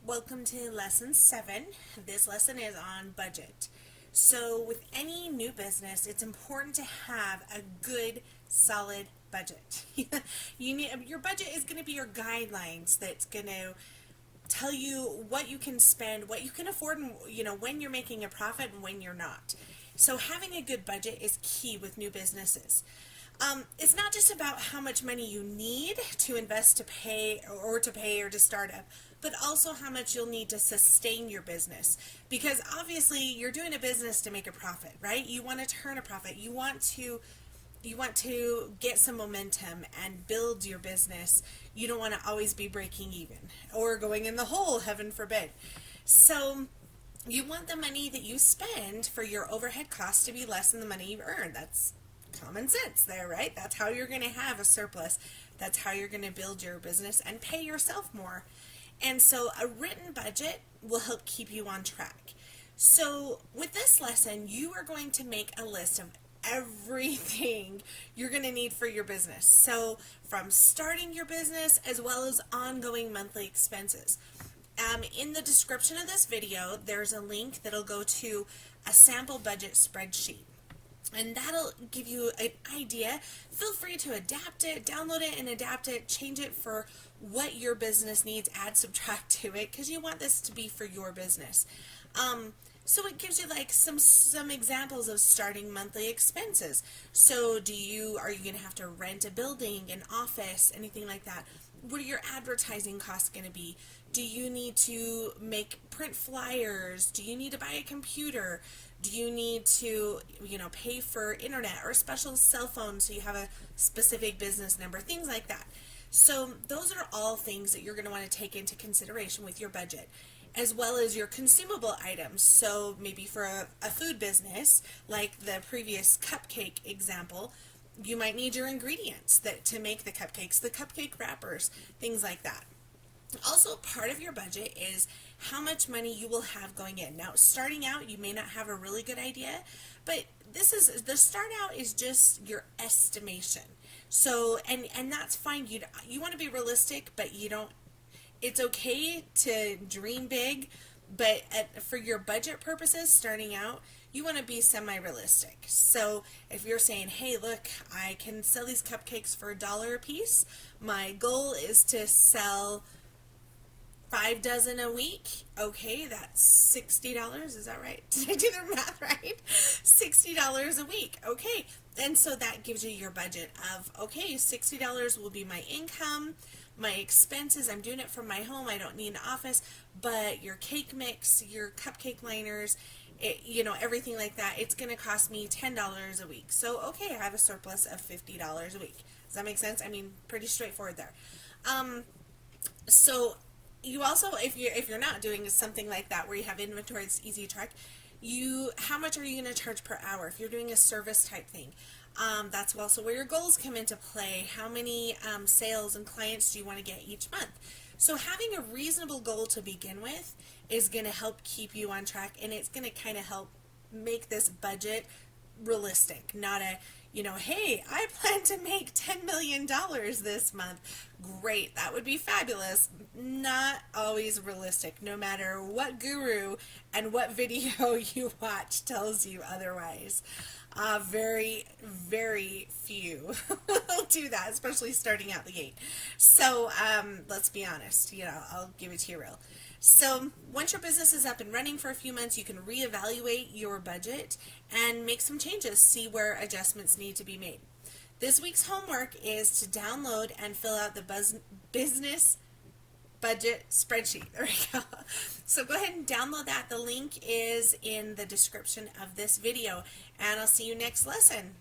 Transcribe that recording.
Welcome to lesson 7. This lesson is on budget. So with any new business, it's important to have a good, solid budget. Your budget is going to be your guidelines that's going to tell you what you can spend, what you can afford, and when you're making a profit and when you're not. So having a good budget is key with new businesses. It's not just about how much money you need to invest to pay or to start up, but also how much you'll need to sustain your business. Because obviously you're doing a business to make a profit, right? You want to turn a profit. You want to get some momentum and build your business. You don't want to always be breaking even or going in the hole, heaven forbid. So you want the money that you spend for your overhead costs to be less than the money you earn. That's common sense there, right? That's how you're going to have a surplus. That's how you're going to build your business and pay yourself more. And so a written budget will help keep you on track. So with this lesson, you are going to make a list of everything you're going to need for your business. So from starting your business as well as ongoing monthly expenses. In the description of this video, there's a link that'll go to a sample budget spreadsheet. And that'll give you an idea. Feel free to adapt it, download it and adapt it, change it for what your business needs, add, subtract to it, because you want this to be for your business. So it gives you like some examples of starting monthly expenses. So are you going to have to rent a building, an office, anything like that? What are your advertising costs going to be? Do you need to print flyers? Do you need to buy a computer? Do you need to, pay for internet or a special cell phone so you have a specific business number, things like that. So those are all things that you're going to want to take into consideration with your budget, as well as your consumable items. So maybe for a food business, like the previous cupcake example, you might need your ingredients to make the cupcakes, the cupcake wrappers, things like that. Also, part of your budget is how much money you will have going in. Now, starting out, you may not have a really good idea, but the start out is just your estimation. So, and that's fine. You want to be realistic, but it's okay to dream big, but for your budget purposes, starting out, you want to be semi-realistic. So if you're saying, hey, look, I can sell these cupcakes for $1 a piece, my goal is to sell 5 dozen a week. Okay, that's $60. Is that right? Did I do the math right? $60 a week. Okay, and so that gives you your budget of, okay, $60 will be my income, my expenses. I'm doing it from my home. I don't need an office, but your cake mix, your cupcake liners, everything like that, it's going to cost me $10 a week. So, okay, I have a surplus of $50 a week. Does that make sense? I mean, pretty straightforward there. So you also, if you're not doing something like that where you have inventory, it's easy to track, how much are you going to charge per hour if you're doing a service type thing? That's also where your goals come into play. How many sales and clients do you want to get each month? So having a reasonable goal to begin with is going to help keep you on track, and it's going to kind of help make this budget realistic, not hey, I plan to make $10 million this month. Great, that would be fabulous. Not always realistic, no matter what guru and what video you watch tells you otherwise. Very, very few will do that, especially starting out the gate. So let's be honest, I'll give it to you real. So once your business is up and running for a few months, you can reevaluate your budget and make some changes, see where adjustments need to be made. This week's homework is to download and fill out the business budget spreadsheet. There we go. So go ahead and download that. The link is in the description of this video, and I'll see you next lesson.